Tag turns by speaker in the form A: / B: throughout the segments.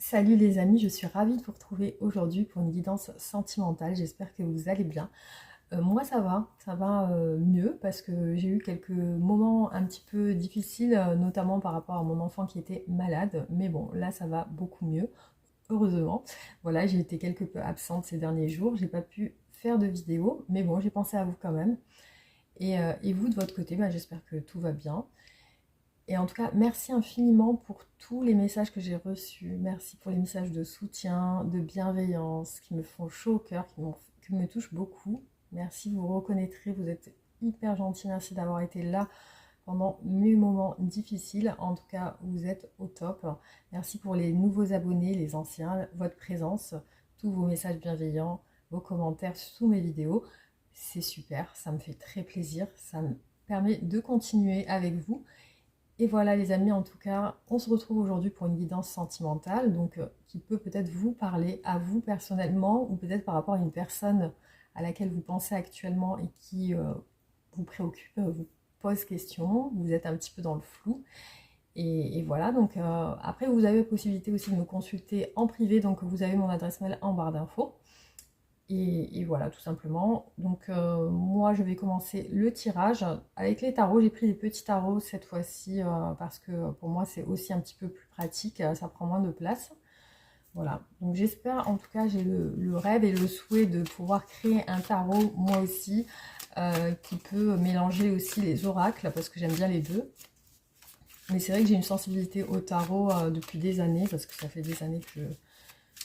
A: Salut les amis, je suis ravie de vous retrouver aujourd'hui pour une guidance sentimentale. J'espère que vous allez bien. Moi ça va mieux parce que j'ai eu quelques moments un petit peu difficiles, notamment par rapport à mon enfant qui était malade. Mais bon, là ça va beaucoup mieux, heureusement. Voilà, j'ai été quelque peu absente ces derniers jours, j'ai pas pu faire de vidéo, mais bon, j'ai pensé à vous quand même. Et vous de votre côté, bah, j'espère que tout va bien. Et en tout cas, merci infiniment pour tous les messages que j'ai reçus. Merci pour les messages de soutien, de bienveillance, qui me font chaud au cœur, qui me touchent beaucoup. Merci, vous reconnaîtrez, vous êtes hyper gentil. Merci d'avoir été là pendant mes moments difficiles. En tout cas, vous êtes au top. Merci pour les nouveaux abonnés, les anciens, votre présence, tous vos messages bienveillants, vos commentaires sous mes vidéos. C'est super, ça me fait très plaisir. Ça me permet de continuer avec vous. Et voilà les amis, en tout cas, on se retrouve aujourd'hui pour une guidance sentimentale, donc qui peut peut-être vous parler à vous personnellement, ou peut-être par rapport à une personne à laquelle vous pensez actuellement et qui vous préoccupe, vous pose question, vous êtes un petit peu dans le flou. Et voilà, donc après vous avez la possibilité aussi de me consulter en privé, donc vous avez mon adresse mail en barre d'infos. Et voilà, tout simplement. Donc moi, je vais commencer le tirage avec les tarots. J'ai pris des petits tarots cette fois-ci parce que pour moi, c'est aussi un petit peu plus pratique. Ça prend moins de place. Voilà. Donc j'espère, en tout cas, j'ai le rêve et le souhait de pouvoir créer un tarot, moi aussi, qui peut mélanger aussi les oracles parce que j'aime bien les deux. Mais c'est vrai que j'ai une sensibilité au tarot depuis des années parce que ça fait des années que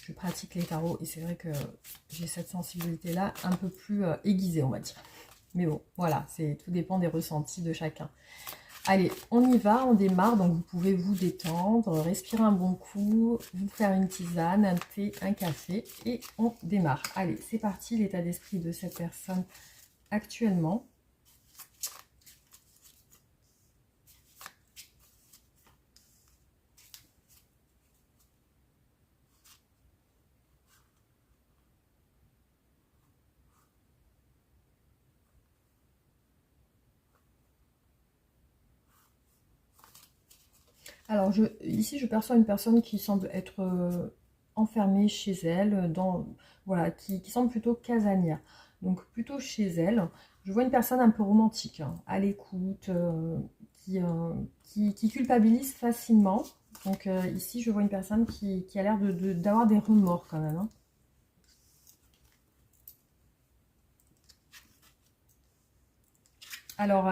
A: je pratique les tarots et c'est vrai que j'ai cette sensibilité-là un peu plus aiguisée, on va dire. Mais bon, voilà, tout dépend des ressentis de chacun. Allez, on y va, on démarre. Donc vous pouvez vous détendre, respirer un bon coup, vous faire une tisane, un thé, un café et on démarre. Allez, c'est parti, l'état d'esprit de cette personne actuellement. Alors, ici, je perçois une personne qui semble être enfermée chez elle, voilà, qui semble plutôt casanière. Donc, plutôt chez elle. Je vois une personne un peu romantique, hein, à l'écoute, qui culpabilise facilement. Donc, ici, je vois une personne qui a l'air d'avoir des remords quand même, hein. Alors,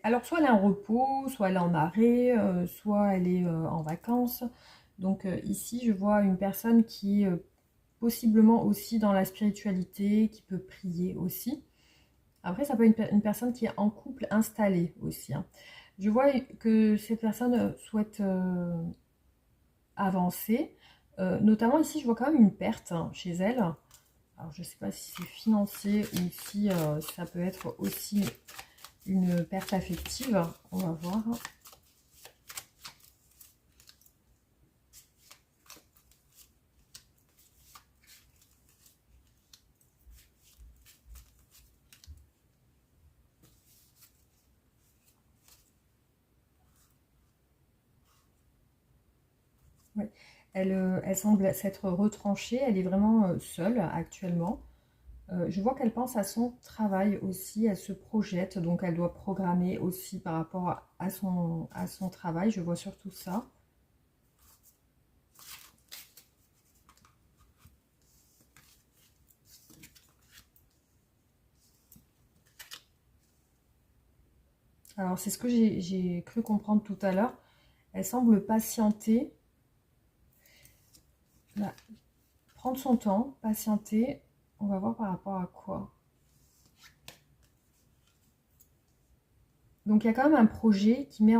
A: alors, soit elle est en repos, soit elle est en arrêt, soit elle est en vacances. Donc ici, je vois une personne qui est possiblement aussi dans la spiritualité, qui peut prier aussi. Après, ça peut être une personne qui est en couple installé aussi, hein. Je vois que cette personne souhaite avancer. Notamment ici, je vois quand même une perte, hein, chez elle. Alors, je ne sais pas si c'est financier ou si ça peut être aussi une perte affective. On va voir. Ouais. Elle semble s'être retranchée, elle est vraiment seule actuellement. Je vois qu'elle pense à son travail aussi, elle se projette, donc elle doit programmer aussi par rapport à son travail, je vois surtout ça. Alors c'est ce que j'ai cru comprendre tout à l'heure, elle semble patienter, là, prendre son temps, patienter, on va voir par rapport à quoi. Donc il y a quand même un projet qui met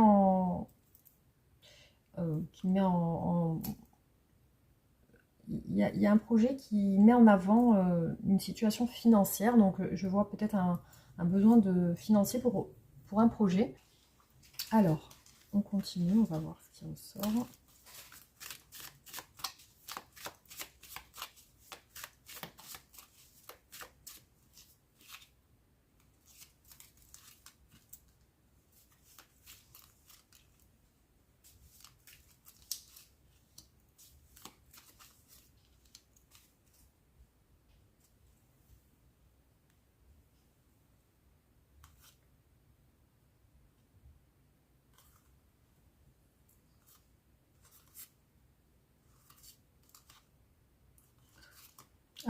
A: il y a un projet qui met en avant une situation financière, donc je vois peut-être un besoin de financier pour un projet. Alors, on continue, on va voir ce qui ressort.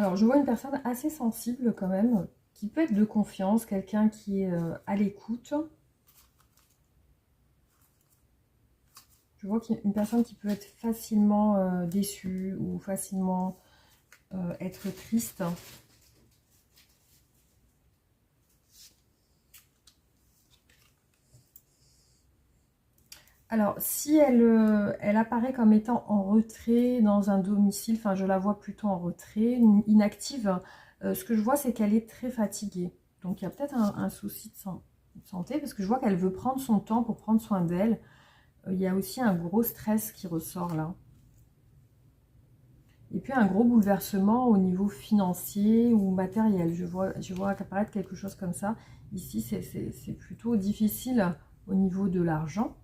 A: Alors, je vois une personne assez sensible quand même, qui peut être de confiance, quelqu'un qui est à l'écoute. Je vois qu'il y a une personne qui peut être facilement déçue ou facilement être triste. Alors, si elle apparaît comme étant en retrait dans un domicile, enfin je la vois plutôt en retrait, inactive, ce que je vois c'est qu'elle est très fatiguée. Donc il y a peut-être un souci de santé, parce que je vois qu'elle veut prendre son temps pour prendre soin d'elle. Il y a aussi un gros stress qui ressort là. Et puis un gros bouleversement au niveau financier ou matériel. Je vois apparaître quelque chose comme ça. Ici, c'est plutôt difficile au niveau de l'argent.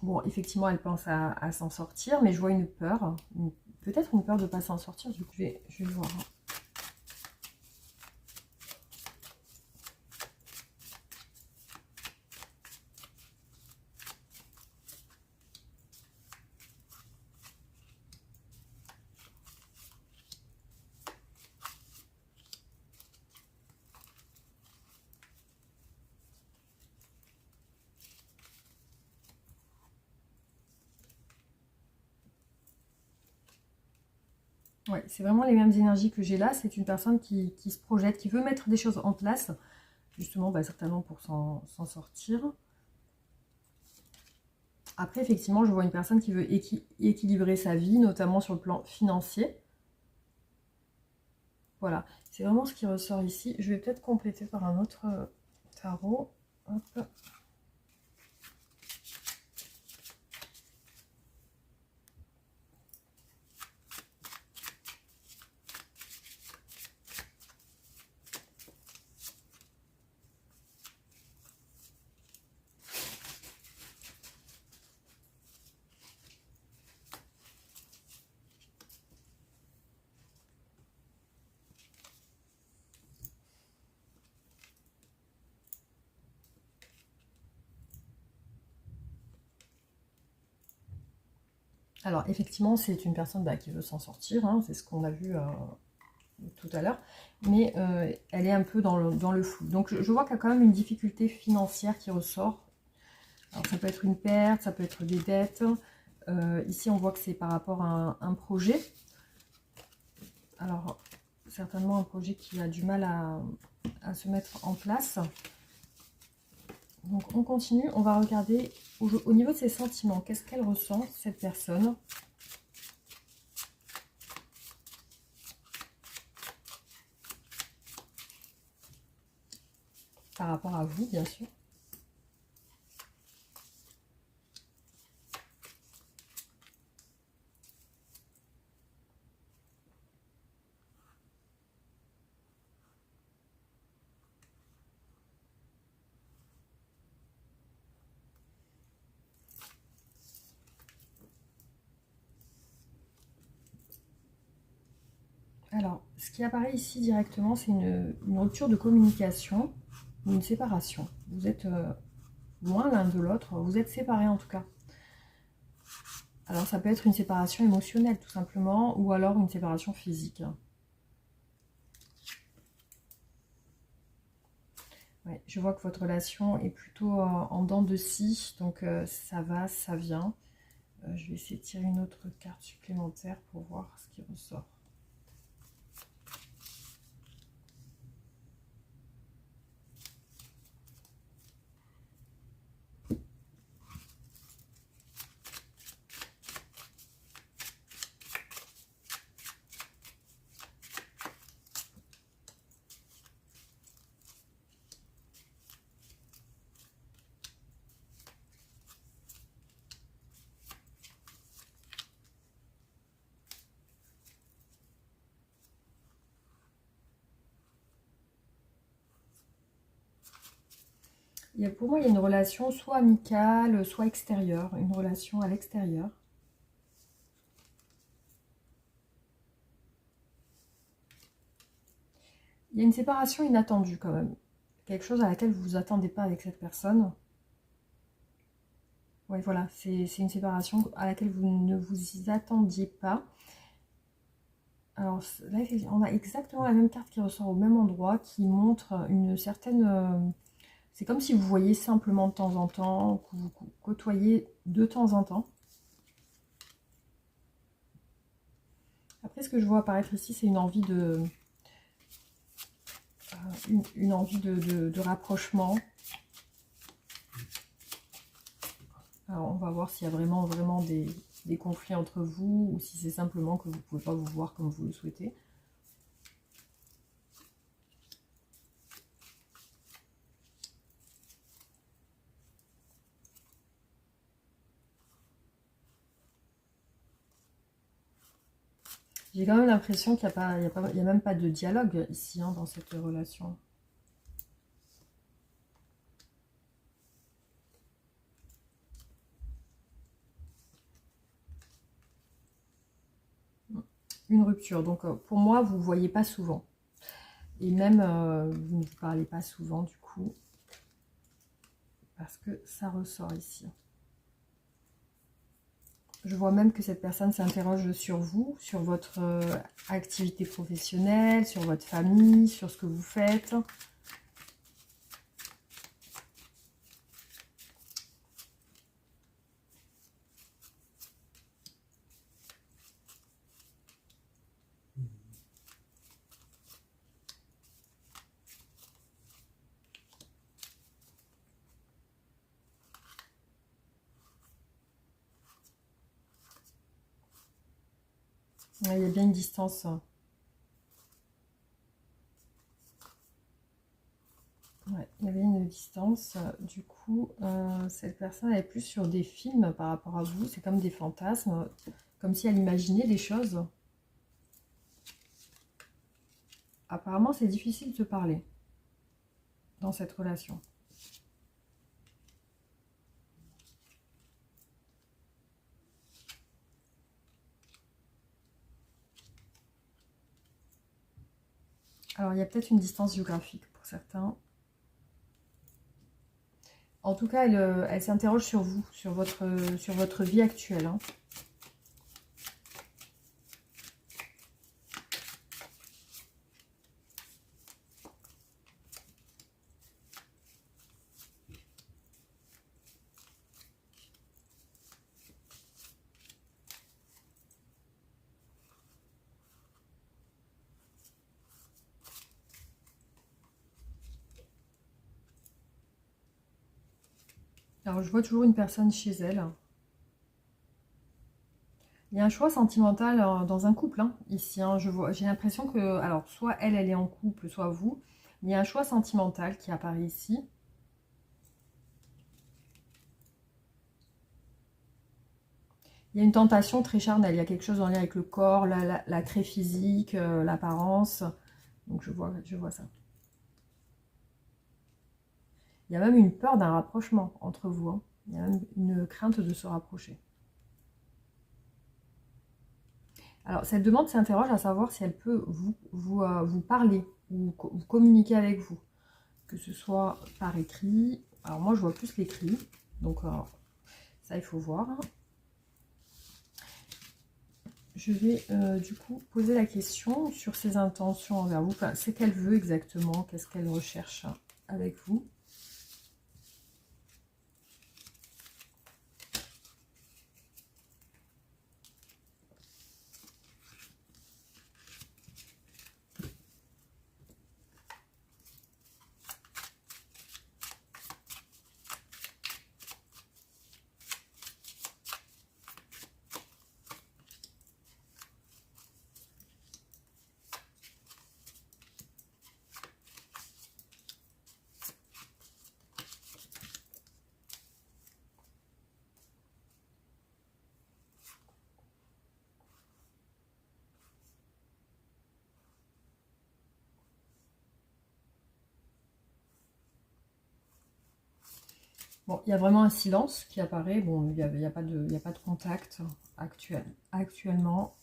A: Bon, effectivement, elle pense à s'en sortir, mais je vois une peur. Peut-être une peur de ne pas s'en sortir. Du coup, je vais voir. Ouais, c'est vraiment les mêmes énergies que j'ai là. C'est une personne qui se projette, qui veut mettre des choses en place, justement, bah, certainement pour s'en sortir. Après, effectivement, je vois une personne qui veut équilibrer sa vie, notamment sur le plan financier. Voilà, c'est vraiment ce qui ressort ici. Je vais peut-être compléter par un autre tarot. Hop. Alors, effectivement, c'est une personne bah, qui veut s'en sortir, hein, c'est ce qu'on a vu tout à l'heure, mais elle est un peu dans le flou. Donc, je vois qu'il y a quand même une difficulté financière qui ressort. Alors, ça peut être une perte, ça peut être des dettes. Ici, on voit que c'est par rapport à un projet. Alors, certainement un projet qui a du mal à se mettre en place. Donc, on continue. On va regarder au niveau de ses sentiments. Qu'est-ce qu'elle ressent, cette personne ? Par rapport à vous, bien sûr. Alors, ce qui apparaît ici directement, c'est une rupture de communication ou une séparation. Vous êtes loin l'un de l'autre, vous êtes séparés en tout cas. Alors, ça peut être une séparation émotionnelle tout simplement, ou alors une séparation physique. Ouais, je vois que votre relation est plutôt en dents de scie, donc ça va, ça vient. Je vais essayer de tirer une autre carte supplémentaire pour voir ce qui ressort. Pour moi, il y a une relation soit amicale, soit extérieure, une relation à l'extérieur. Il y a une séparation inattendue quand même. Quelque chose à laquelle vous ne vous attendez pas avec cette personne. Ouais, voilà, c'est une séparation à laquelle vous ne vous y attendiez pas. Alors là, on a exactement la même carte qui ressort au même endroit, qui montre une certaine... c'est comme si vous voyez simplement de temps en temps, que vous côtoyez de temps en temps. Après, ce que je vois apparaître ici, c'est une envie de... une envie de rapprochement. Alors, on va voir s'il y a vraiment des conflits entre vous, ou si c'est simplement que vous ne pouvez pas vous voir comme vous le souhaitez. J'ai quand même l'impression qu'il n'y a même pas de dialogue ici, hein, dans cette relation. Une rupture. Donc pour moi, vous ne voyez pas souvent. Et même, vous ne vous parlez pas souvent du coup. Parce que ça ressort ici. Je vois même que cette personne s'interroge sur vous, sur votre activité professionnelle, sur votre famille, sur ce que vous faites. Ouais, il y a bien une distance. Ouais, il y avait une distance. Du coup, cette personne elle est plus sur des films par rapport à vous. C'est comme des fantasmes, comme si elle imaginait des choses. Apparemment, c'est difficile de se parler dans cette relation. Alors, il y a peut-être une distance géographique pour certains. En tout cas, elle s'interroge sur vous, sur votre vie actuelle, hein. Alors, je vois toujours une personne chez elle. Il y a un choix sentimental dans un couple, hein, ici, hein. J'ai l'impression que, alors, soit elle est en couple, soit vous. Il y a un choix sentimental qui apparaît ici. Il y a une tentation très charnelle. Il y a quelque chose en lien avec le corps, l'attrait physique, l'apparence. Donc, je vois ça. Il y a même une peur d'un rapprochement entre vous, hein. Il y a même une crainte de se rapprocher. Alors, cette demande s'interroge à savoir si elle peut vous parler ou vous communiquer avec vous. Que ce soit par écrit. Alors, moi, je vois plus l'écrit. Donc, ça, il faut voir. Je vais, du coup, poser la question sur ses intentions envers vous. Enfin, c'est qu'elle veut exactement. Qu'est-ce qu'elle recherche avec vous? Bon, il y a vraiment un silence qui apparaît. Bon, il y a pas de contact actuellement.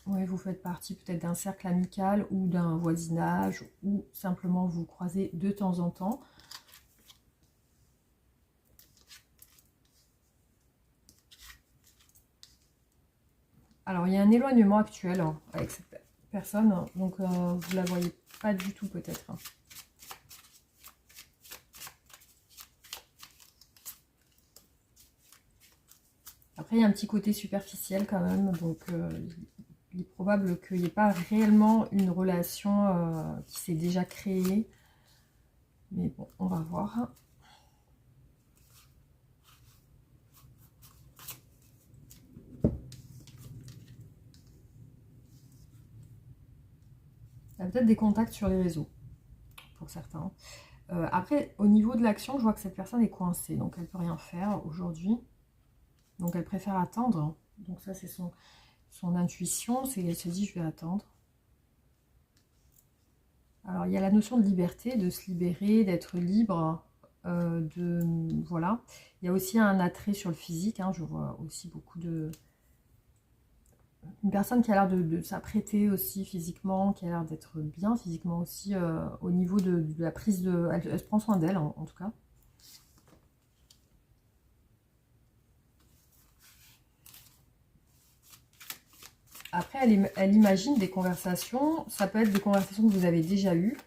A: Oui, vous faites partie peut-être d'un cercle amical ou d'un voisinage ou simplement vous croisez de temps en temps. Alors, il y a un éloignement actuel hein, avec cette personne, hein, donc vous ne la voyez pas du tout peut-être. Hein. Après, il y a un petit côté superficiel quand même, donc il est probable qu'il n'y ait pas réellement une relation qui s'est déjà créée. Mais bon, on va voir. Il y a peut-être des contacts sur les réseaux, pour certains. Après, au niveau de l'action, je vois que cette personne est coincée, donc elle ne peut rien faire aujourd'hui. Donc elle préfère attendre. Donc ça, c'est son intuition, c'est qu'elle se dit, je vais attendre. Alors, il y a la notion de liberté, de se libérer, d'être libre, voilà. Il y a aussi un attrait sur le physique, hein, je vois aussi beaucoup de... Une personne qui a l'air de s'apprêter aussi physiquement, qui a l'air d'être bien physiquement aussi, au niveau de la prise de... Elle se prend soin d'elle, en tout cas. Après, elle imagine des conversations, ça peut être des conversations que vous avez déjà eues,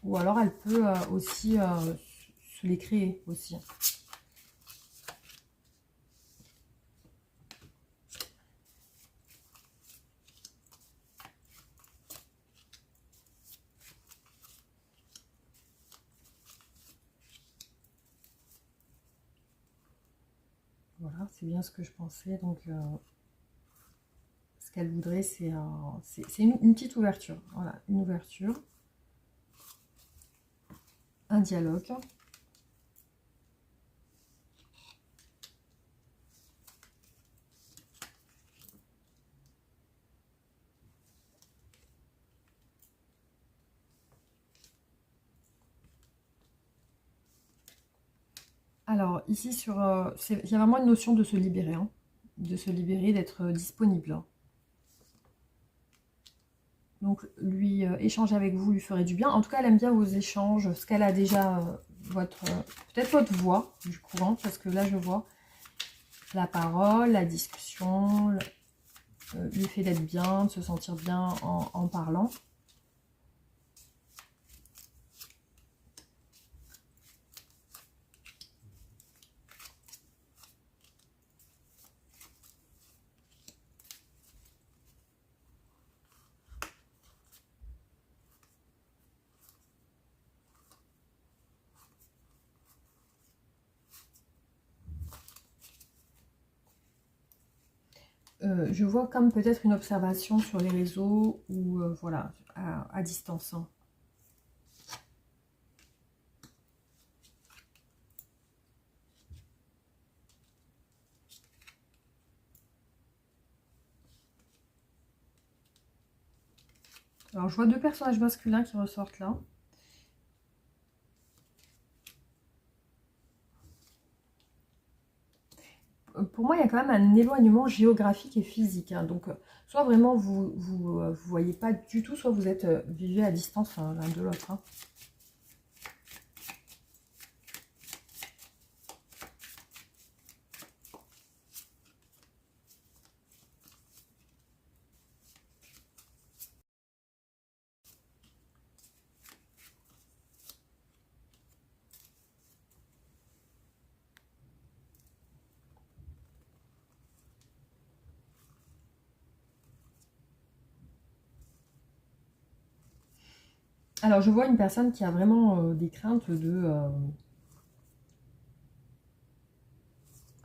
A: ou alors elle peut aussi se les créer aussi. Voilà, c'est bien ce que je pensais. Donc, ce qu'elle voudrait, c'est une petite ouverture. Voilà, une ouverture, un dialogue. Alors, ici, il y a vraiment une notion de se libérer, hein, de se libérer, d'être disponible. Hein. Donc, lui échanger avec vous lui ferait du bien. En tout cas, elle aime bien vos échanges, ce qu'elle a déjà, peut-être votre voix, du courant, parce que là, je vois la parole, la discussion, le fait d'être bien, de se sentir bien en parlant. Je vois comme peut-être une observation sur les réseaux ou voilà, à distance. Hein. Alors je vois deux personnages masculins qui ressortent là. Pour moi, il y a quand même un éloignement géographique et physique. Hein. Donc, soit vraiment vous voyez pas du tout, soit vous êtes vivez à distance l'un de l'autre. Hein. Alors, je vois une personne qui a vraiment des craintes de...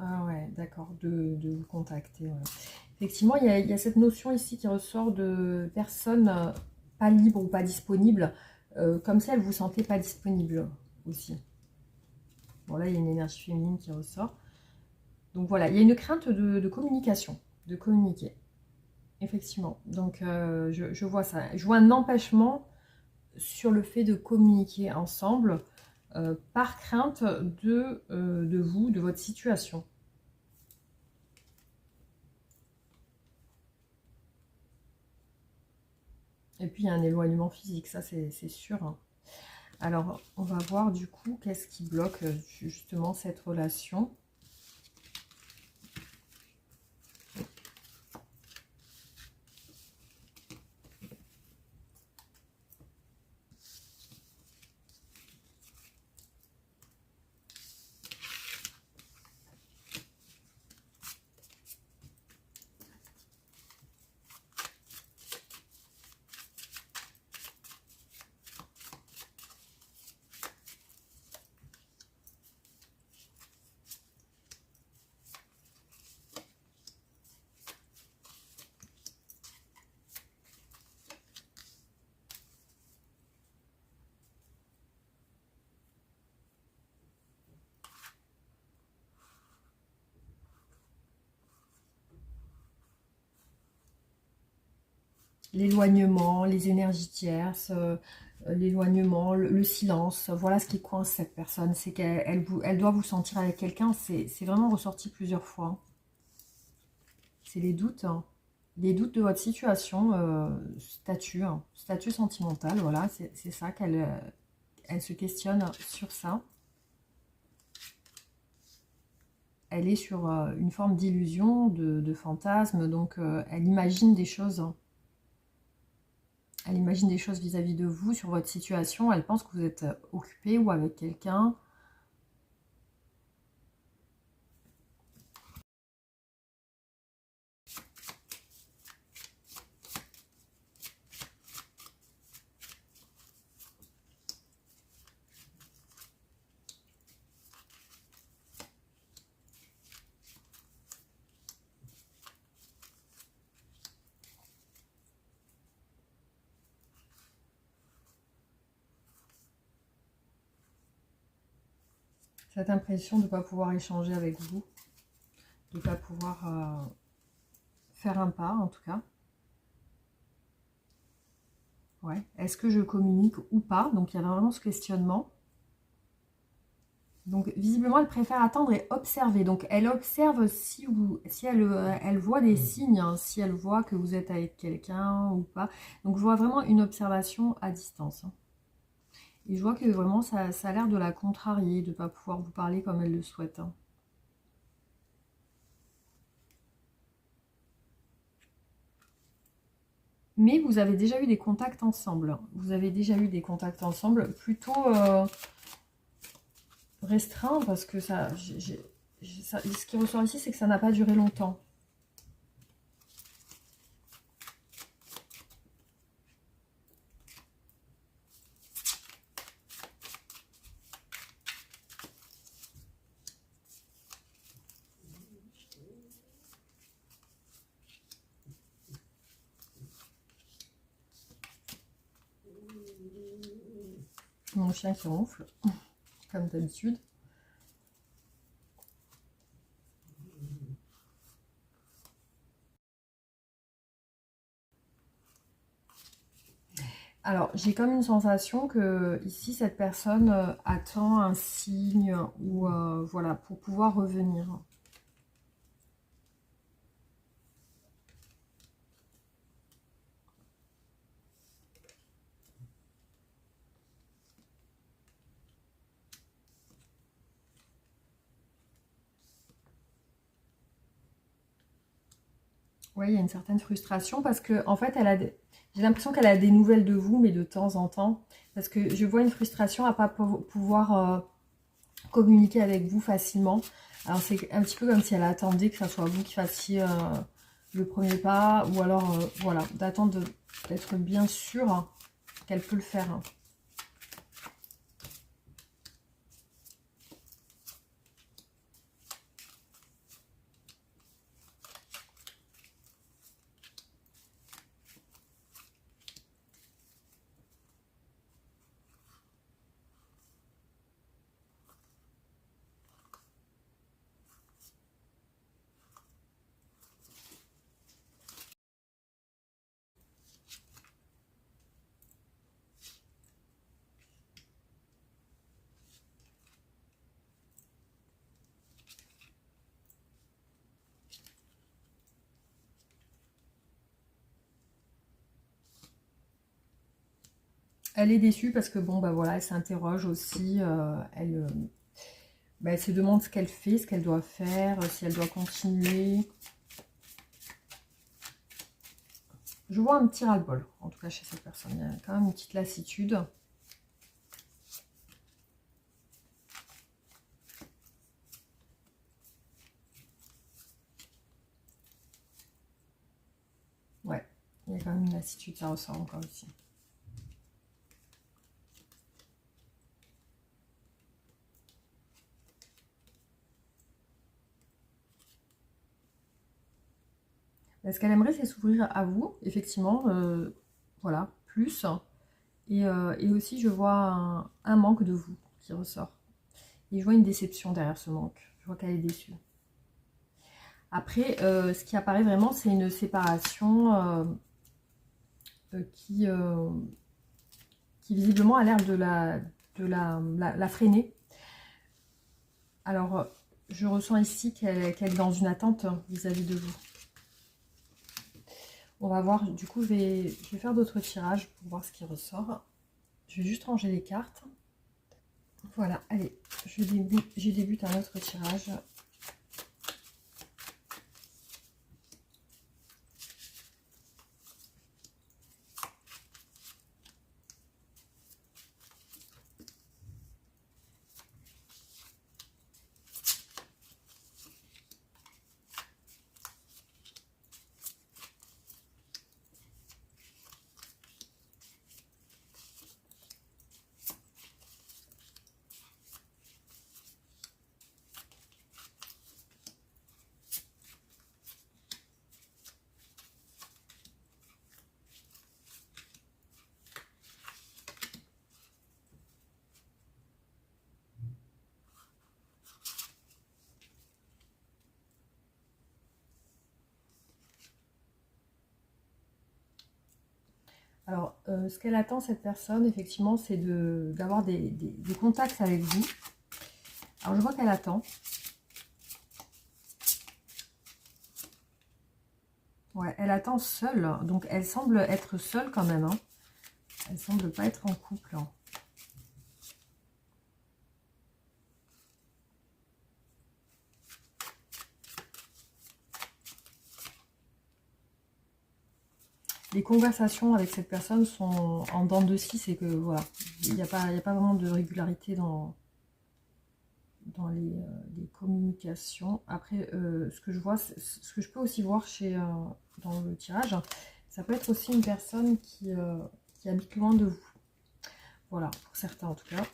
A: Ah ouais, d'accord, de vous contacter. Ouais. Effectivement, il y a cette notion ici qui ressort de personnes pas libres ou pas disponibles, comme si elles vous sentez pas disponible aussi. Bon, là, il y a une énergie féminine qui ressort. Donc voilà, il y a une crainte de communication, de communiquer. Effectivement. Donc, je vois ça. Je vois un empêchement sur le fait de communiquer ensemble par crainte de vous, de votre situation. Et puis, il y a un éloignement physique, ça, c'est sûr. Hein. Alors, on va voir du coup qu'est-ce qui bloque justement cette relation. l'éloignement, les énergies tierces, l'éloignement, le silence. Voilà ce qui coince cette personne. C'est qu'elle doit vous sentir avec quelqu'un. C'est vraiment ressorti plusieurs fois. C'est les doutes. Hein. Les doutes de votre situation, statut sentimental. Voilà, c'est ça qu'elle elle se questionne sur ça. Elle est sur une forme d'illusion, de fantasme. Donc, elle imagine des choses. Hein. Elle imagine des choses vis-à-vis de vous, sur votre situation. Elle pense que vous êtes occupé ou avec quelqu'un. Cette impression de ne pas pouvoir échanger avec vous, de ne pas pouvoir faire un pas en tout cas. Ouais. Est-ce que je communique ou pas? Donc il y a vraiment ce questionnement. Donc visiblement elle préfère attendre et observer. Donc elle observe si elle voit des signes, hein, si elle voit que vous êtes avec quelqu'un ou pas. Donc je vois vraiment une observation à distance. Hein. Et je vois que vraiment ça a l'air de la contrarier, de ne pas pouvoir vous parler comme elle le souhaite. Hein. Mais vous avez déjà eu des contacts ensemble. Vous avez déjà eu des contacts ensemble plutôt restreints parce que ce qui ressort ici, c'est que ça n'a pas duré longtemps. Mon chien qui ronfle, comme d'habitude. Alors, j'ai comme une sensation que ici, cette personne attend un signe ou voilà, pour pouvoir revenir. Oui, il y a une certaine frustration parce que en fait, j'ai l'impression qu'elle a des nouvelles de vous, mais de temps en temps. Parce que je vois une frustration à ne pas pouvoir communiquer avec vous facilement. Alors c'est un petit peu comme si elle attendait que ce soit vous qui fassiez le premier pas, ou alors voilà, d'attendre d'être bien sûr qu'elle peut le faire. Hein. Elle est déçue parce que bon, bah voilà, elle s'interroge aussi, elle se demande ce qu'elle fait, ce qu'elle doit faire, si elle doit continuer. Je vois un petit ras-le-bol, en tout cas chez cette personne. Il y a quand même une petite lassitude. Ouais, il y a quand même une lassitude, ça ressort encore ici. Ce qu'elle aimerait, c'est s'ouvrir à vous, effectivement, voilà, plus. Et aussi, je vois un manque de vous qui ressort. Et je vois une déception derrière ce manque. Je vois qu'elle est déçue. Après, ce qui apparaît vraiment, c'est une séparation qui visiblement a l'air de la freiner. Alors, je ressens ici qu'elle est dans une attente vis-à-vis de vous. On va voir, du coup, je vais faire d'autres tirages pour voir ce qui ressort. Je vais juste ranger les cartes. Voilà, allez, je débute un autre tirage. Alors, ce qu'elle attend, cette personne, effectivement, c'est d'avoir des contacts avec vous. Alors, je vois qu'elle attend. Ouais, elle attend seule. Donc, elle semble être seule quand même. Hein. Elle semble pas être en couple. Hein. Les conversations avec cette personne sont en dents de scie. C'est que, voilà, il n'y a pas vraiment de régularité dans les communications. Après, ce que je vois, ce que je peux aussi voir dans le tirage, ça peut être aussi une personne qui habite loin de vous. Voilà, pour certains en tout cas.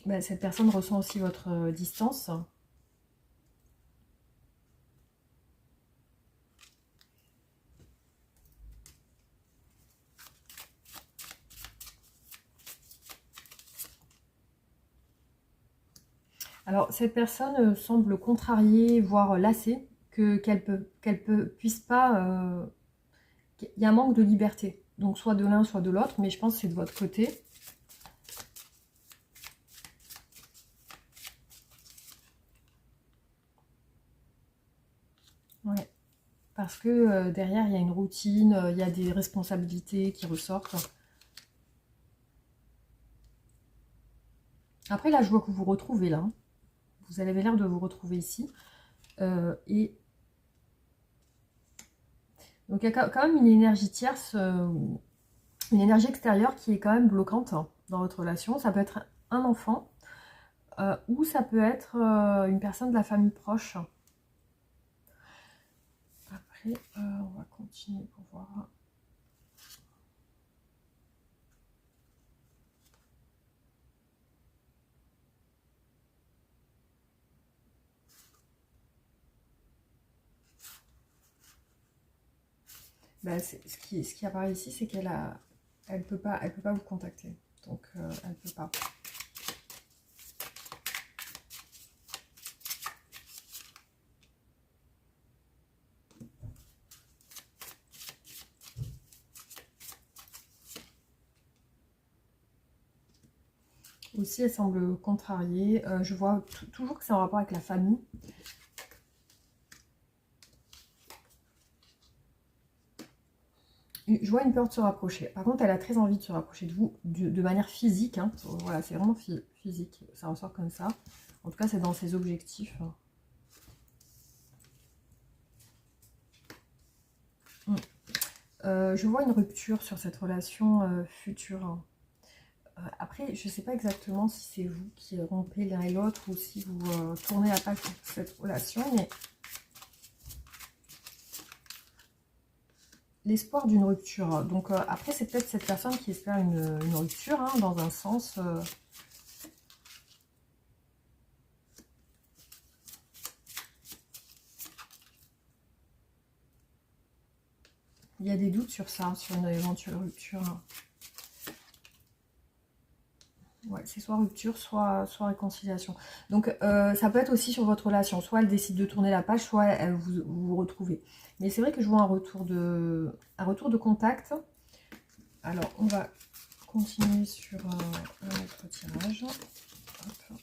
A: Ben, cette personne ressent aussi votre distance. Alors, cette personne semble contrariée, voire lassée, puisse pas... il y a un manque de liberté. Donc, soit de l'un, soit de l'autre, mais je pense que c'est de votre côté. Ouais. Parce que derrière, il y a une routine, il y a des responsabilités qui ressortent. Après, là, je vois que vous vous retrouvez là. Vous avez l'air de vous retrouver ici. Et donc, il y a quand même une énergie tierce, une énergie extérieure qui est quand même bloquante dans votre relation. Ça peut être un enfant ou ça peut être une personne de la famille proche. Après, on va continuer pour voir. Ben, ce qui apparaît ici, c'est elle peut pas vous contacter. Donc, elle peut pas. Aussi, elle semble contrariée. Je vois toujours que c'est en rapport avec la famille. Je vois une peur de se rapprocher. Par contre, elle a très envie de se rapprocher de vous de manière physique. Hein. Voilà, c'est vraiment physique. Ça ressort comme ça. En tout cas, c'est dans ses objectifs. Je vois une rupture sur cette relation future. Après, je ne sais pas exactement si c'est vous qui rompez l'un et l'autre ou si vous tournez la page sur cette relation, mais l'espoir d'une rupture. Donc après, c'est peut-être cette personne qui espère une rupture, hein, dans un sens. Il y a des doutes sur ça, sur une éventuelle rupture. Ouais, c'est soit rupture, soit réconciliation. Donc, ça peut être aussi sur votre relation. Soit elle décide de tourner la page, soit elle vous retrouvez. Mais c'est vrai que je vois un retour de contact. Alors, on va continuer sur un autre tirage. Hop.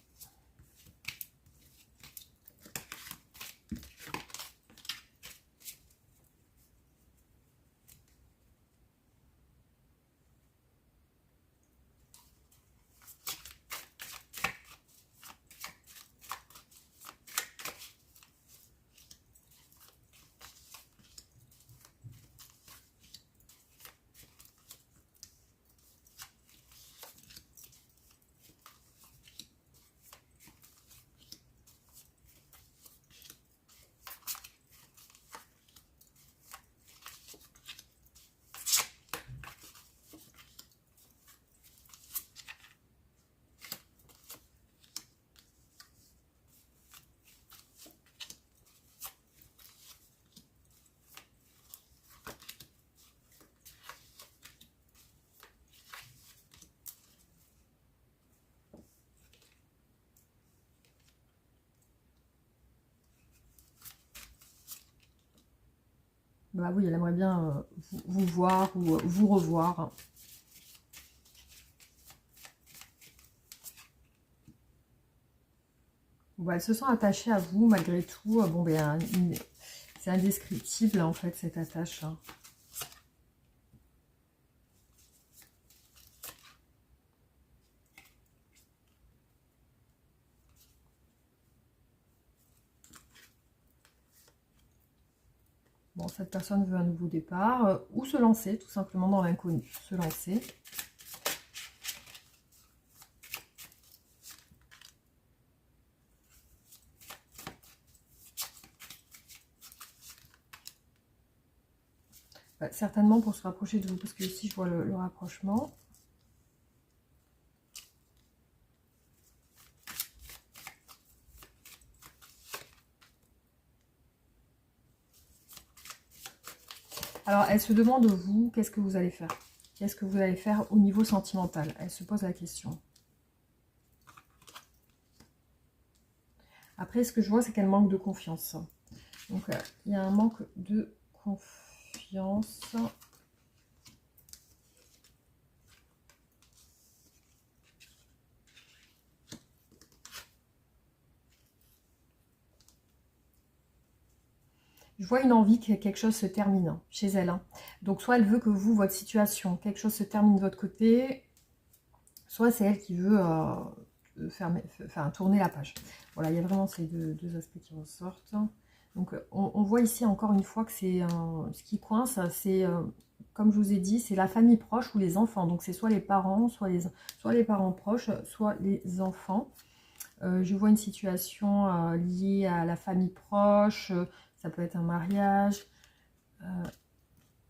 A: Bah oui, elle aimerait bien vous voir ou vous revoir. Bon, elle se sent attachée à vous malgré tout. Bon, ben, c'est indescriptible en fait cette attache. Bon, cette personne veut un nouveau départ ou se lancer tout simplement dans l'inconnu. Se lancer. Bah, certainement pour se rapprocher de vous, parce que ici je vois le rapprochement. Alors, elle se demande, vous, qu'est-ce que vous allez faire? Qu'est-ce que vous allez faire au niveau sentimental? Elle se pose la question. Après, ce que je vois, c'est qu'elle manque de confiance. Donc, il y a un manque de confiance. Je vois une envie que quelque chose se termine chez elle. Donc, soit elle veut que vous, votre situation, quelque chose se termine de votre côté, soit c'est elle qui veut tourner la page. Voilà, il y a vraiment ces deux aspects qui ressortent. Donc, on voit ici encore une fois que c'est ce qui coince, c'est, comme je vous ai dit, c'est la famille proche ou les enfants. Donc, c'est soit les parents, soit les parents proches, soit les enfants. Je vois une situation liée à la famille proche, ça peut être un mariage.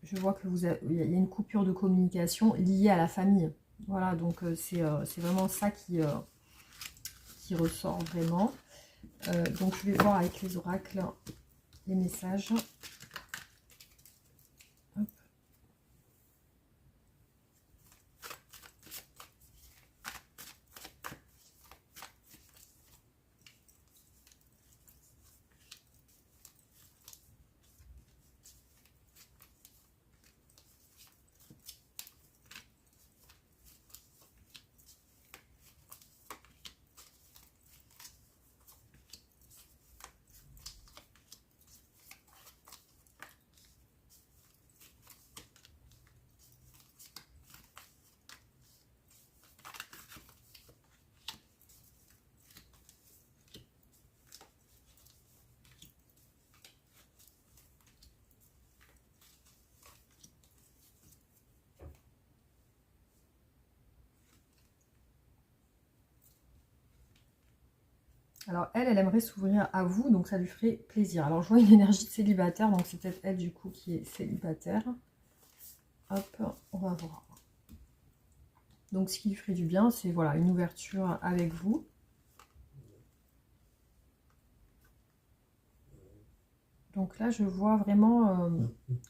A: Je vois que il y a une coupure de communication liée à la famille. Voilà, donc c'est vraiment ça qui ressort vraiment. Donc je vais voir avec les oracles les messages. Hop. Alors elle aimerait s'ouvrir à vous, donc ça lui ferait plaisir. Alors je vois une énergie de célibataire, donc c'est peut-être elle du coup qui est célibataire. Hop, on va voir. Donc ce qui lui ferait du bien, c'est voilà, une ouverture avec vous. Donc là, je vois vraiment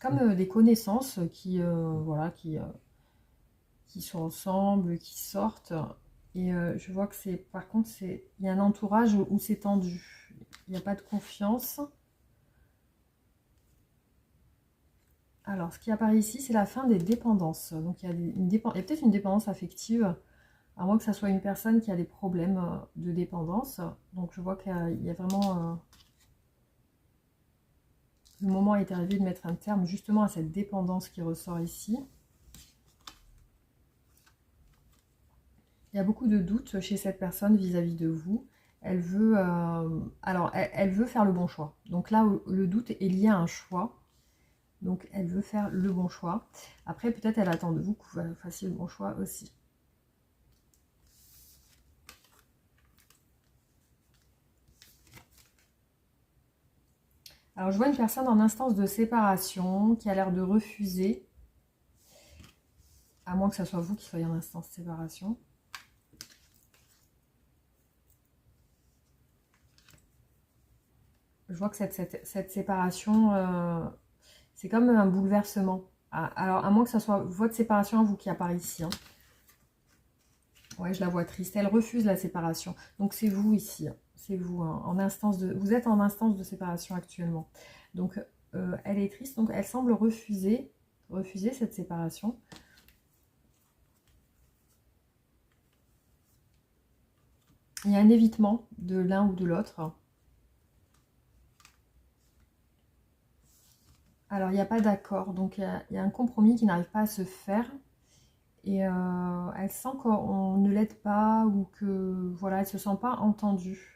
A: comme des connaissances qui, voilà, qui sont ensemble, qui sortent. Et je vois que c'est, par contre, il y a un entourage où c'est tendu. Il n'y a pas de confiance. Alors, ce qui apparaît ici, c'est la fin des dépendances. Donc, il y a peut-être une dépendance affective, à moins que ça soit une personne qui a des problèmes de dépendance. Donc, je vois qu'il y a vraiment... le moment est arrivé de mettre un terme justement à cette dépendance qui ressort ici. Il y a beaucoup de doutes chez cette personne vis-à-vis de vous. Elle veut, alors, elle veut faire le bon choix. Donc là, le doute est lié à un choix. Donc, elle veut faire le bon choix. Après, peut-être elle attend de vous que vous fassiez le bon choix aussi. Alors, je vois une personne en instance de séparation qui a l'air de refuser, à moins que ce soit vous qui soyez en instance de séparation. Je vois que cette séparation, c'est comme un bouleversement. Alors, à moins que ce soit votre séparation à vous qui apparaît ici. Hein. Ouais, je la vois triste. Elle refuse la séparation. Donc, c'est vous ici. Hein. C'est vous, hein, en instance de... Vous êtes en instance de séparation actuellement. Donc, elle est triste. Donc, elle semble refuser cette séparation. Il y a un évitement de l'un ou de l'autre. Alors, il n'y a pas d'accord. Donc, il y a un compromis qui n'arrive pas à se faire. Et elle sent qu'on ne l'aide pas ou que, voilà, elle ne se sent pas entendue.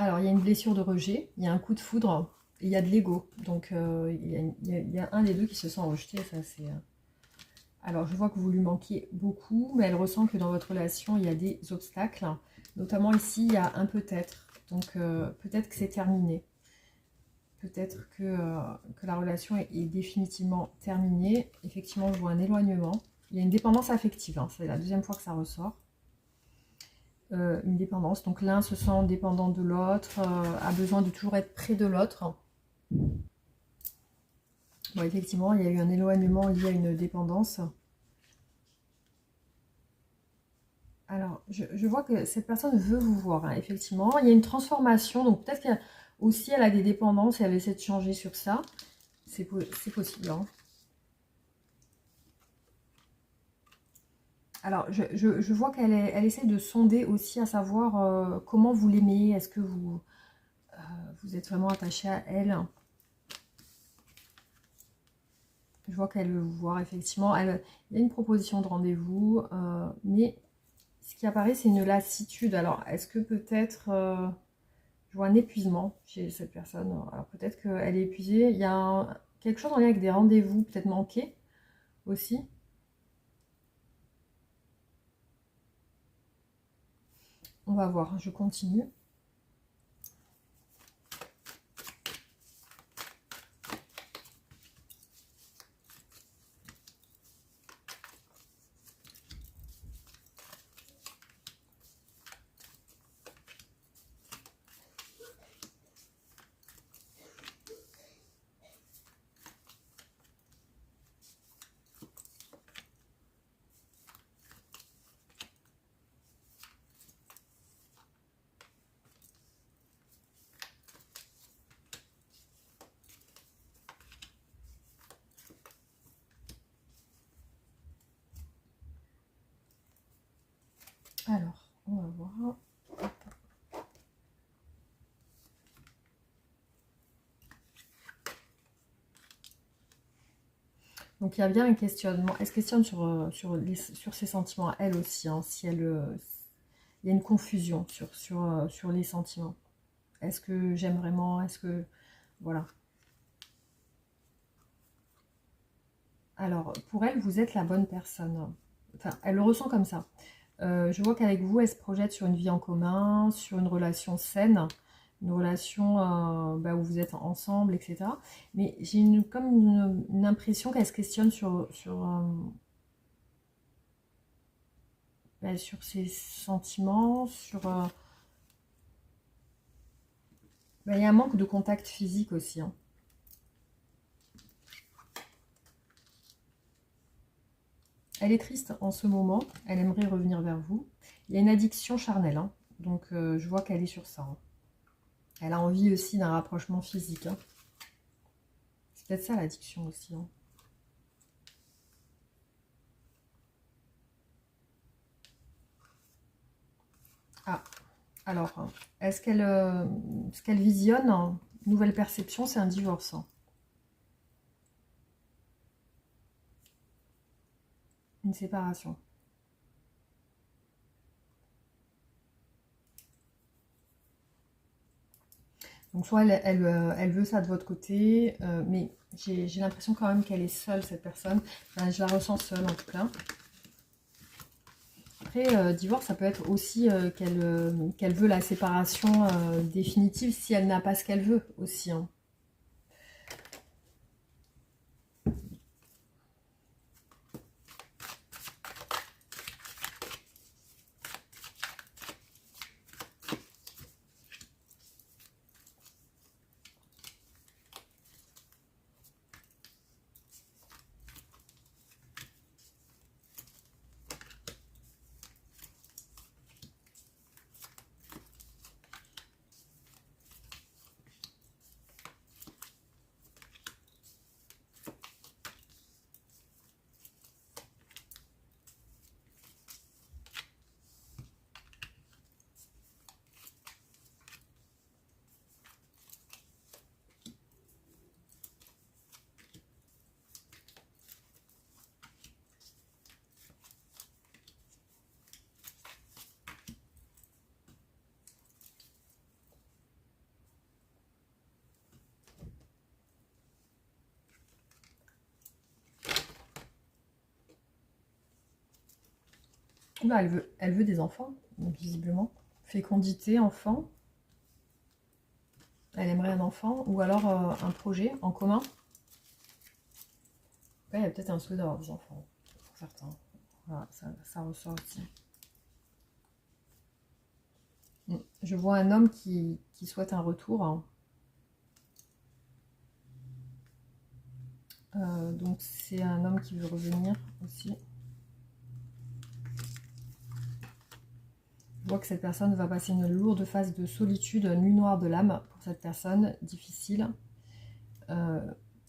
A: Alors, il y a une blessure de rejet, il y a un coup de foudre, et il y a de l'ego. Donc, il y a un des deux qui se sent rejeté. Ça, c'est... Alors, je vois que vous lui manquez beaucoup, mais elle ressent que dans votre relation, il y a des obstacles. Notamment ici, il y a un peut-être. Donc, peut-être que c'est terminé. Peut-être que la relation est définitivement terminée. Effectivement, je vois un éloignement. Il y a une dépendance affective. Hein, c'est la deuxième fois que ça ressort. Une dépendance. Donc l'un se sent dépendant de l'autre, a besoin de toujours être près de l'autre. Bon, effectivement, il y a eu un éloignement lié à une dépendance. Alors, je vois que cette personne veut vous voir, hein, effectivement. Il y a une transformation, donc peut-être qu'elle aussi elle a des dépendances et elle essaie de changer sur ça. C'est possible. Hein. Alors, je vois elle essaie de sonder aussi à savoir comment vous l'aimez. Est-ce que vous êtes vraiment attaché à elle? Je vois qu'elle veut vous voir, effectivement. Il y a une proposition de rendez-vous, mais ce qui apparaît, c'est une lassitude. Alors, est-ce que peut-être... je vois un épuisement chez cette personne. Alors, peut-être qu'elle est épuisée. Il y a quelque chose en lien avec des rendez-vous, peut-être manqués aussi. On va voir, je continue. Donc il y a bien un questionnement. Elle se questionne sur ses sentiments, elle aussi. Hein, si elle, il y a une confusion sur les sentiments. Est-ce que j'aime vraiment? Est-ce que... Voilà. Alors, pour elle, vous êtes la bonne personne. Enfin, elle le ressent comme ça. Je vois qu'avec vous, elle se projette sur une vie en commun, sur une relation saine, une relation bah, où vous êtes ensemble, etc. Mais j'ai comme une impression qu'elle se questionne bah, sur ses sentiments, bah, il y a un manque de contact physique aussi. Hein. Elle est triste en ce moment, elle aimerait revenir vers vous. Il y a une addiction charnelle, hein. Donc je vois qu'elle est sur ça. Hein. Elle a envie aussi d'un rapprochement physique. Hein. C'est peut-être ça l'addiction aussi. Hein. Ah, alors, ce qu'elle visionne, hein, nouvelle perception, c'est un divorce. Hein. Une séparation. Donc soit elle veut ça de votre côté, mais j'ai l'impression quand même qu'elle est seule, cette personne. Enfin, je la ressens seule en tout cas. Après, divorce, ça peut être aussi qu'elle veut la séparation définitive si elle n'a pas ce qu'elle veut aussi. Hein. Bah, elle veut des enfants, donc, visiblement. Fécondité, enfant. Elle aimerait un enfant ou alors un projet en commun. Ouais, il y a peut-être un souhait d'avoir des enfants, pour certains. Voilà, ça ressort aussi. Je vois un homme qui souhaite un retour. Hein. Donc c'est un homme qui veut revenir aussi. Je vois que cette personne va passer une lourde phase de solitude, nuit noire de l'âme pour cette personne, difficile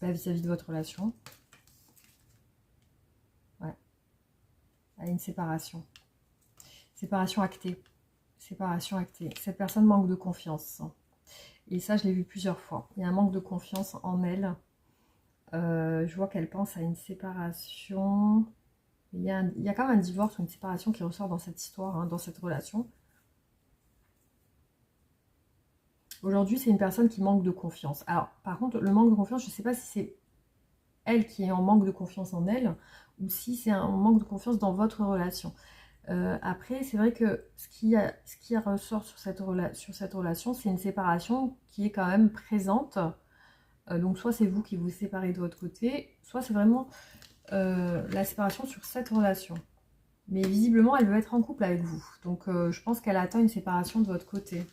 A: vis-à-vis de votre relation. Ouais, à une séparation. Séparation actée. Séparation actée. Cette personne manque de confiance. Et ça, je l'ai vu plusieurs fois. Il y a un manque de confiance en elle. Je vois qu'elle pense à une séparation. Il y a quand même un divorce ou une séparation qui ressort dans cette histoire, hein, dans cette relation. Aujourd'hui, c'est une personne qui manque de confiance. Alors, par contre, le manque de confiance, je ne sais pas si c'est elle qui est en manque de confiance en elle ou si c'est un manque de confiance dans votre relation. Après, c'est vrai que ce qui ressort sur cette relation, c'est une séparation qui est quand même présente. Donc, soit c'est vous qui vous séparez de votre côté, soit c'est vraiment la séparation sur cette relation. Mais visiblement, elle veut être en couple avec vous. Donc, je pense qu'elle attend une séparation de votre côté.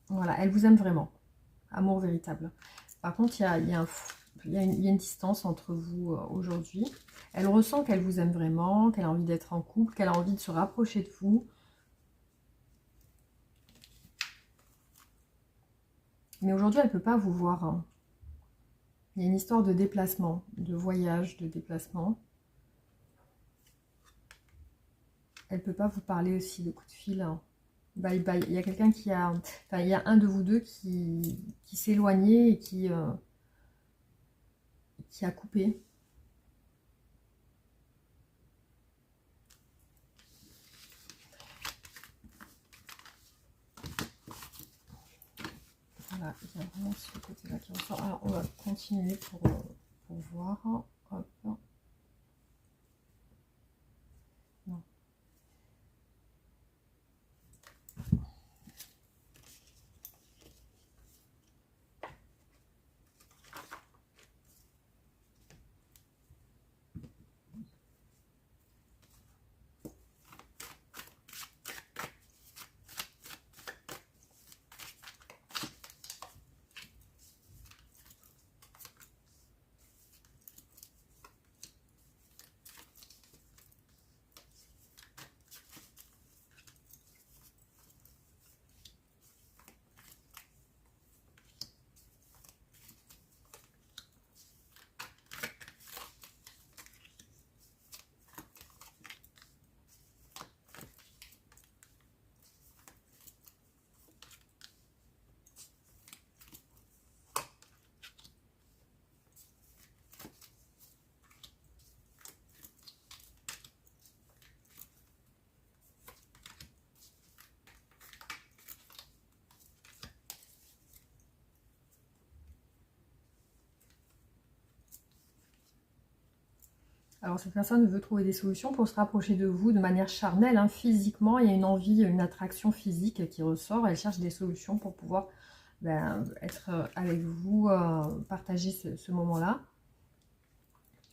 A: Voilà, elle vous aime vraiment. Amour véritable. Par contre, il y a une distance entre vous aujourd'hui. Elle ressent qu'elle vous aime vraiment, qu'elle a envie d'être en couple, qu'elle a envie de se rapprocher de vous. Mais aujourd'hui, elle ne peut pas vous voir. Hein. Il y a une histoire de déplacement, de voyage, de déplacement. Elle ne peut pas vous parler aussi de coups de fil. Hein. bye bye. Il y a quelqu'un qui a... Enfin, il y a un de vous deux qui s'est éloigné et qui a coupé. Voilà, il y a vraiment ce côté-là qui ressort. Alors, on va continuer pour voir. Hop. Non. Alors, cette personne veut trouver des solutions pour se rapprocher de vous de manière charnelle, hein, physiquement. Il y a une envie, une attraction physique qui ressort. Elle cherche des solutions pour pouvoir être avec vous, partager ce moment-là.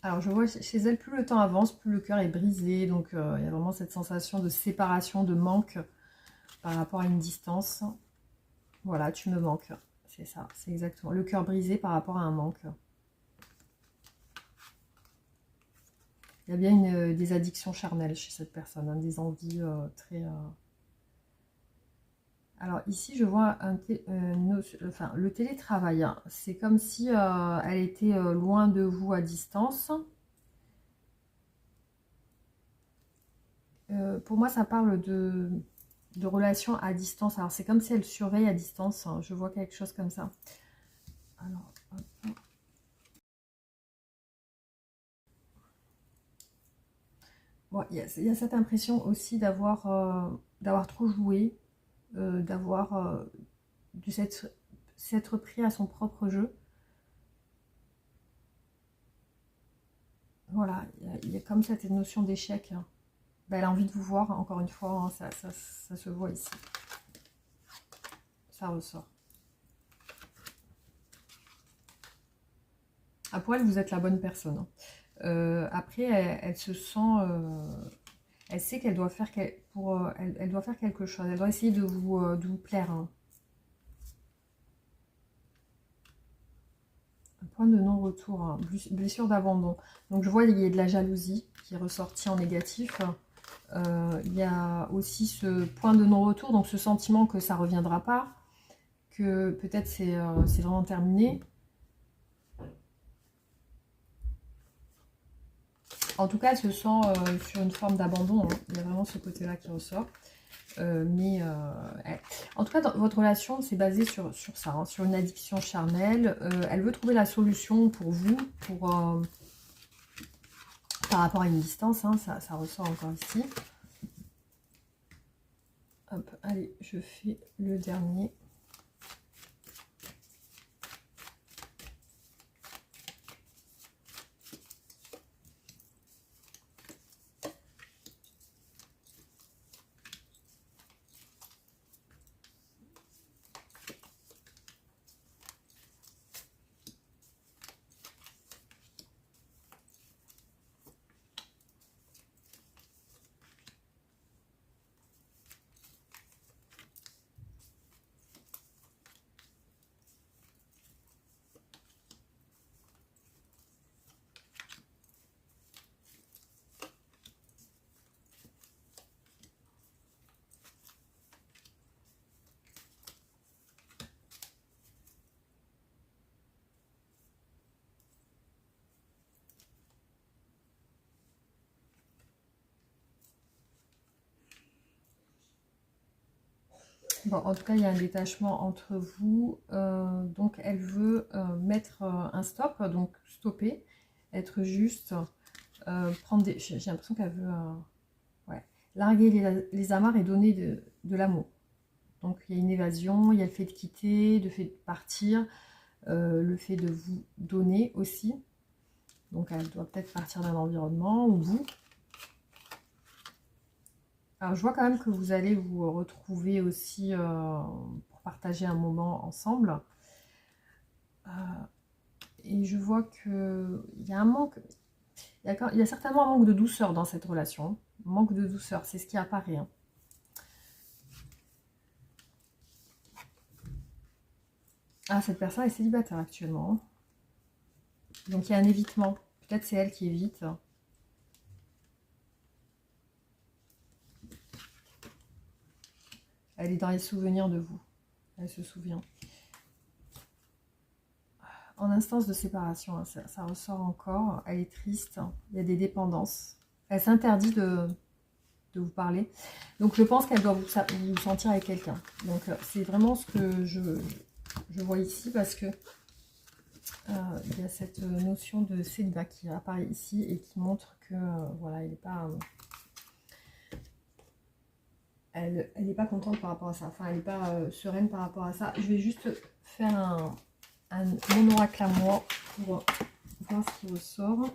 A: Alors, je vois chez elle, plus le temps avance, plus le cœur est brisé. Donc, il y a vraiment cette sensation de séparation, de manque par rapport à une distance. Voilà, tu me manques. C'est ça, c'est exactement. Le cœur brisé par rapport à un manque. Il y a bien des addictions charnelles chez cette personne, hein, des envies très... Alors ici, je vois enfin, le télétravail. Hein. C'est comme si elle était loin de vous à distance. Pour moi, ça parle de relations à distance. Alors c'est comme si elle surveille à distance. Hein. Je vois quelque chose comme ça. Alors, hop. Bon, il y a cette impression aussi d'avoir trop joué, de s'être pris à son propre jeu. Voilà, il y a comme cette notion d'échec. Hein. Ben, elle a envie de vous voir, encore une fois, hein, ça se voit ici. Ça ressort. Ah, pour elle, vous êtes la bonne personne. Hein. Après, elle se sent... elle sait qu'elle doit faire, elle doit faire quelque chose. Elle doit essayer de vous plaire. Hein. Un point de non-retour, hein. Blessure d'abandon. Donc je vois il y a de la jalousie qui est ressortie en négatif. Il y a aussi ce point de non-retour, donc ce sentiment que ça ne reviendra pas, que peut-être c'est vraiment terminé. En tout cas, elle se sent sur une forme d'abandon. Hein. Il y a vraiment ce côté-là qui ressort. En tout cas, votre relation, c'est basé sur ça, hein, sur une addiction charnelle. Elle veut trouver la solution pour vous, par rapport à une distance. Hein, ça ressort encore ici. Hop, allez, je fais le dernier. Bon, en tout cas, il y a un détachement entre vous. Donc, elle veut mettre un stop, donc stopper, être juste, prendre des... J'ai l'impression qu'elle veut ouais, larguer les amarres et donner de l'amour. Donc, il y a une évasion, il y a le fait de quitter, le fait de partir, le fait de vous donner aussi. Donc, elle doit peut-être partir d'un environnement ou vous. Alors, je vois quand même que vous allez vous retrouver aussi pour partager un moment ensemble. Et je vois qu'il y a un manque, il y a certainement un manque de douceur dans cette relation. Manque de douceur, c'est ce qui apparaît. Hein. Ah, cette personne est célibataire actuellement. Donc, il y a un évitement. Peut-être c'est elle qui évite. Elle est dans les souvenirs de vous. Elle se souvient. En instance de séparation, hein, ça ressort encore. Elle est triste. Il y a des dépendances. Elle s'interdit de vous parler. Donc, je pense qu'elle doit vous sentir avec quelqu'un. Donc, c'est vraiment ce que je vois ici parce que il y a cette notion de célibat qui apparaît ici et qui montre que voilà, elle n'est pas... elle n'est pas contente par rapport à ça. Enfin, elle n'est pas sereine par rapport à ça. Je vais juste faire mon oracle à moi pour voir ce qui ressort.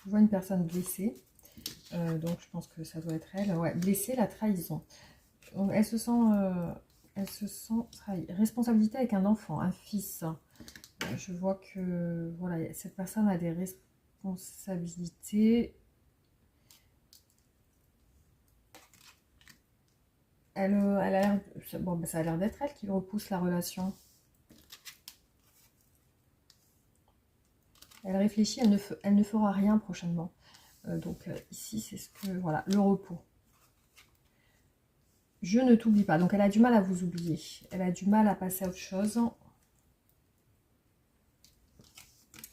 A: Je vois une personne blessée. Donc, je pense que ça doit être elle. Ouais, blessée, la trahison. Donc, elle se sent trahie. Responsabilité avec un enfant, un fils. Je vois que voilà, cette personne a des responsabilités. Elle a l'air... Bon, ben, ça a l'air d'être elle qui repousse la relation. Elle réfléchit, elle ne fera rien prochainement. Donc ici, c'est ce que... Voilà, le repos. Je ne t'oublie pas. Donc elle a du mal à vous oublier. Elle a du mal à passer à autre chose.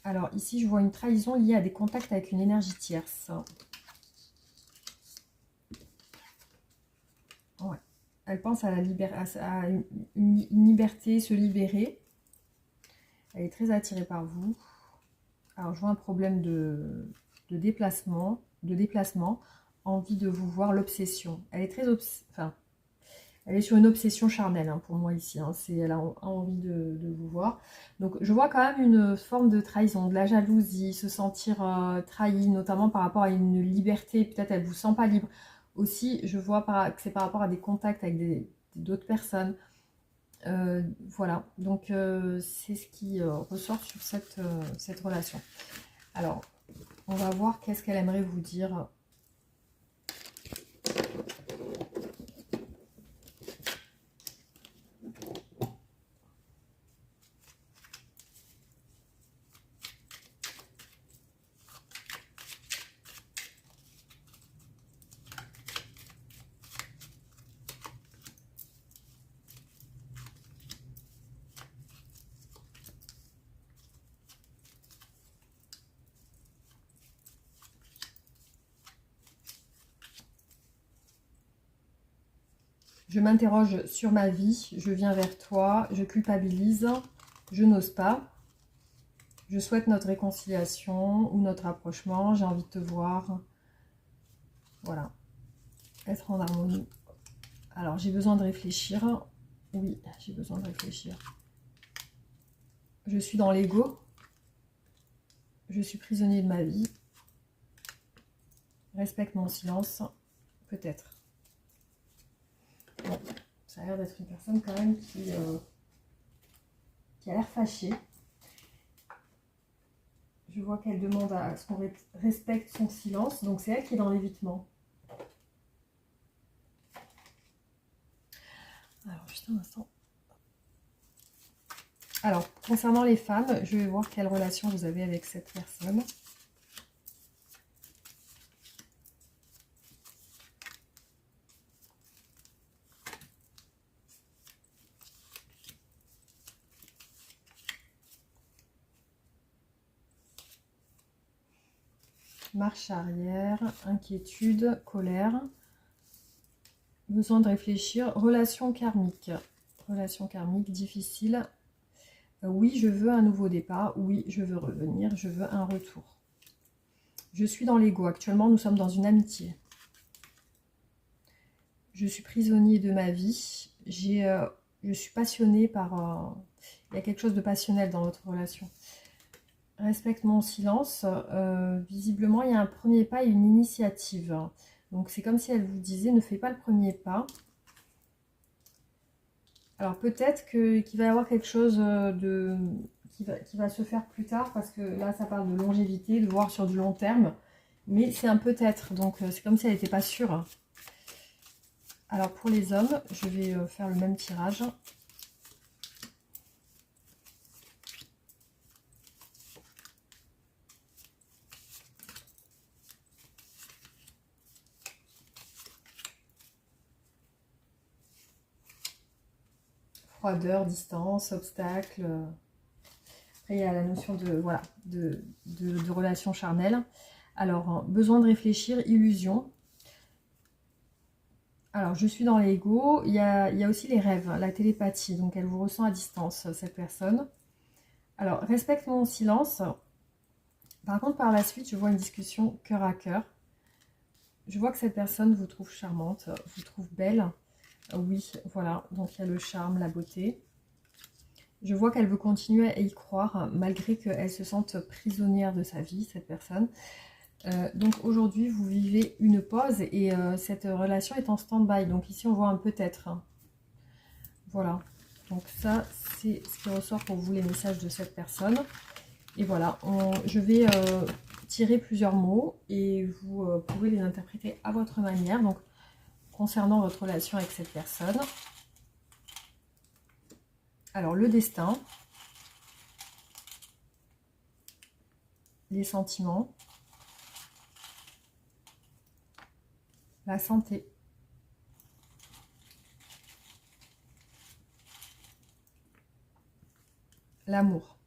A: Alors ici, je vois une trahison liée à des contacts avec une énergie tierce. Ouais. Elle pense à, à une liberté, se libérer. Elle est très attirée par vous. Alors, je vois un problème de déplacement, envie de vous voir, l'obsession. Elle est très enfin, elle est sur une obsession charnelle hein, pour moi ici. Hein. Elle a envie de vous voir. Donc, je vois quand même une forme de trahison, de la jalousie, se sentir trahi, notamment par rapport à une liberté. Peut-être elle ne vous sent pas libre. Aussi, je vois que c'est par rapport à des contacts avec d'autres personnes. Voilà, donc c'est ce qui ressort sur cette relation. Alors, on va voir qu'est-ce qu'elle aimerait vous dire. Je m'interroge sur ma vie, je viens vers toi, je culpabilise, je n'ose pas. Je souhaite notre réconciliation ou notre rapprochement, j'ai envie de te voir. Voilà, être en harmonie. Alors, j'ai besoin de réfléchir. Oui, j'ai besoin de réfléchir. Je suis dans l'ego. Je suis prisonnier de ma vie. Respecte mon silence. Peut-être. Bon, ça a l'air d'être une personne quand même qui a l'air fâchée. Je vois qu'elle demande à ce qu'on respecte son silence. Donc c'est elle qui est dans l'évitement. Alors, juste un instant. Alors, concernant les femmes, je vais voir quelle relation vous avez avec cette personne. Marche arrière, inquiétude, colère, besoin de réfléchir, relation karmique difficile. Oui, je veux un nouveau départ, oui, je veux revenir, je veux un retour. Je suis dans l'ego, actuellement nous sommes dans une amitié. Je suis prisonnier de ma vie, je suis passionnée par... il y a quelque chose de passionnel dans notre relation. Respecte mon silence. Visiblement, il y a un premier pas et une initiative. Donc, c'est comme si elle vous disait, ne fais pas le premier pas. Alors, peut-être qu'il va y avoir quelque chose qui va se faire plus tard, parce que là, ça parle de longévité, de voir sur du long terme. Mais c'est un peut-être, donc c'est comme si elle n'était pas sûre. Alors, pour les hommes, je vais faire le même tirage. Froideur, distance, obstacle. Après, il y a la notion de, voilà, de relation charnelle. Alors, besoin de réfléchir, illusion. Alors, je suis dans l'ego. Il y a aussi les rêves, la télépathie. Donc, elle vous ressent à distance, cette personne. Alors, respecte mon silence. Par contre, par la suite, je vois une discussion cœur à cœur. Je vois que cette personne vous trouve charmante, vous trouve belle. Oui, voilà. Donc, il y a le charme, la beauté. Je vois qu'elle veut continuer à y croire, malgré qu'elle se sente prisonnière de sa vie, cette personne. Donc aujourd'hui, vous vivez une pause et cette relation est en stand-by. Donc ici, on voit un peut-être. Voilà. Donc ça, c'est ce qui ressort pour vous, les messages de cette personne. Et voilà, je vais tirer plusieurs mots et vous pouvez les interpréter à votre manière. Donc, concernant votre relation avec cette personne. Alors, le destin. Les sentiments. La santé. L'amour.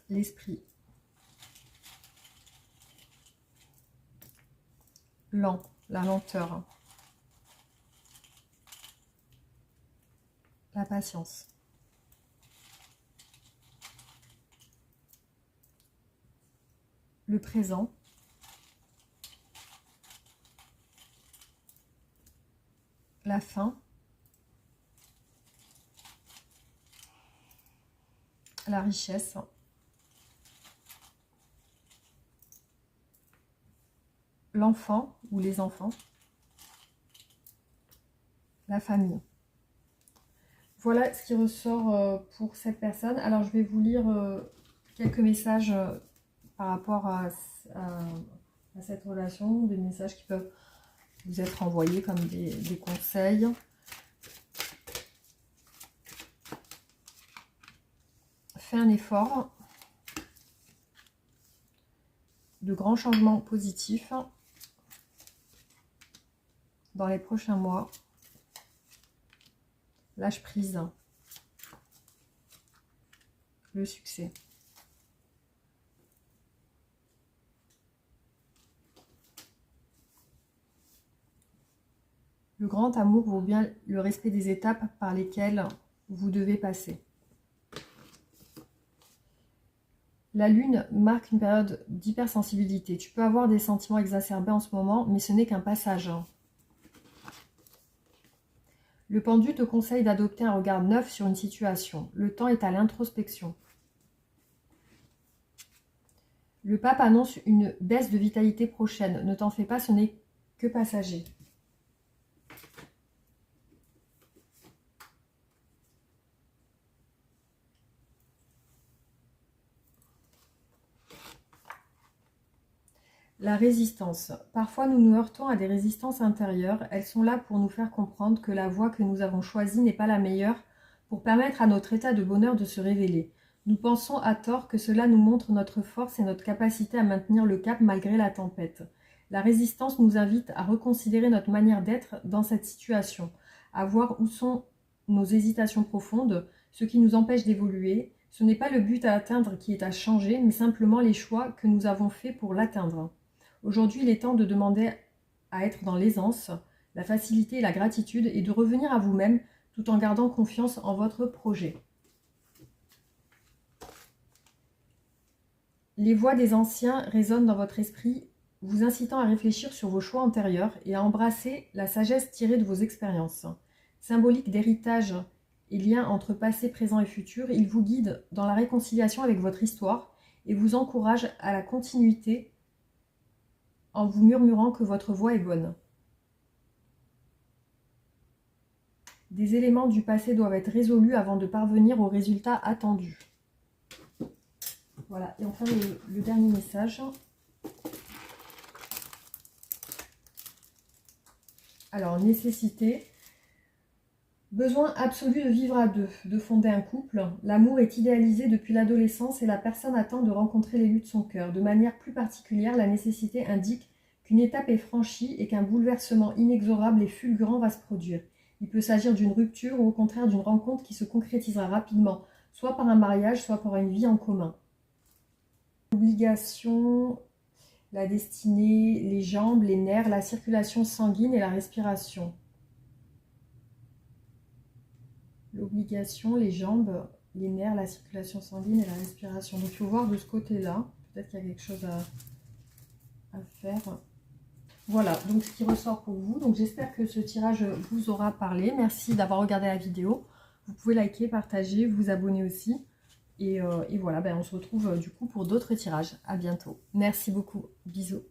A: L'esprit. Lent, la lenteur. La patience. Le présent. La fin. La richesse. L'enfant ou les enfants. La famille. Voilà ce qui ressort pour cette personne. Alors, je vais vous lire quelques messages par rapport à cette relation, des messages qui peuvent vous être envoyés comme des conseils. Fais un effort. De grands changements positifs dans les prochains mois. Lâche prise. Le succès. Le grand amour vaut bien le respect des étapes par lesquelles vous devez passer. La lune marque une période d'hypersensibilité. Tu peux avoir des sentiments exacerbés en ce moment, mais ce n'est qu'un passage. Le pendu te conseille d'adopter un regard neuf sur une situation. Le temps est à l'introspection. Le pape annonce une baisse de vitalité prochaine. Ne t'en fais pas, ce n'est que passager. La résistance. Parfois, nous nous heurtons à des résistances intérieures. Elles sont là pour nous faire comprendre que la voie que nous avons choisie n'est pas la meilleure pour permettre à notre état de bonheur de se révéler. Nous pensons à tort que cela nous montre notre force et notre capacité à maintenir le cap malgré la tempête. La résistance nous invite à reconsidérer notre manière d'être dans cette situation, à voir où sont nos hésitations profondes, ce qui nous empêche d'évoluer. Ce n'est pas le but à atteindre qui est à changer, mais simplement les choix que nous avons faits pour l'atteindre. Aujourd'hui, il est temps de demander à être dans l'aisance, la facilité et la gratitude et de revenir à vous-même tout en gardant confiance en votre projet. Les voix des anciens résonnent dans votre esprit, vous incitant à réfléchir sur vos choix antérieurs et à embrasser la sagesse tirée de vos expériences. Symbolique d'héritage et lien entre passé, présent et futur, il vous guide dans la réconciliation avec votre histoire et vous encourage à la continuité en vous murmurant que votre voix est bonne. Des éléments du passé doivent être résolus avant de parvenir au résultat attendu. Voilà, et enfin le dernier message. Alors, nécessité. Besoin absolu de vivre à deux, de fonder un couple. L'amour est idéalisé depuis l'adolescence et la personne attend de rencontrer l'élu de son cœur. De manière plus particulière, la nécessité indique qu'une étape est franchie et qu'un bouleversement inexorable et fulgurant va se produire. Il peut s'agir d'une rupture ou au contraire d'une rencontre qui se concrétisera rapidement, soit par un mariage, soit par une vie en commun. L'obligation, la destinée, les jambes, les nerfs, la circulation sanguine et la respiration. L'obligation, les jambes, les nerfs, la circulation sanguine et la respiration. Donc il faut voir de ce côté-là. Peut-être qu'il y a quelque chose à faire. Voilà, donc ce qui ressort pour vous. Donc j'espère que ce tirage vous aura parlé. Merci d'avoir regardé la vidéo. Vous pouvez liker, partager, vous abonner aussi. Et voilà, on se retrouve du coup pour d'autres tirages. À bientôt. Merci beaucoup. Bisous.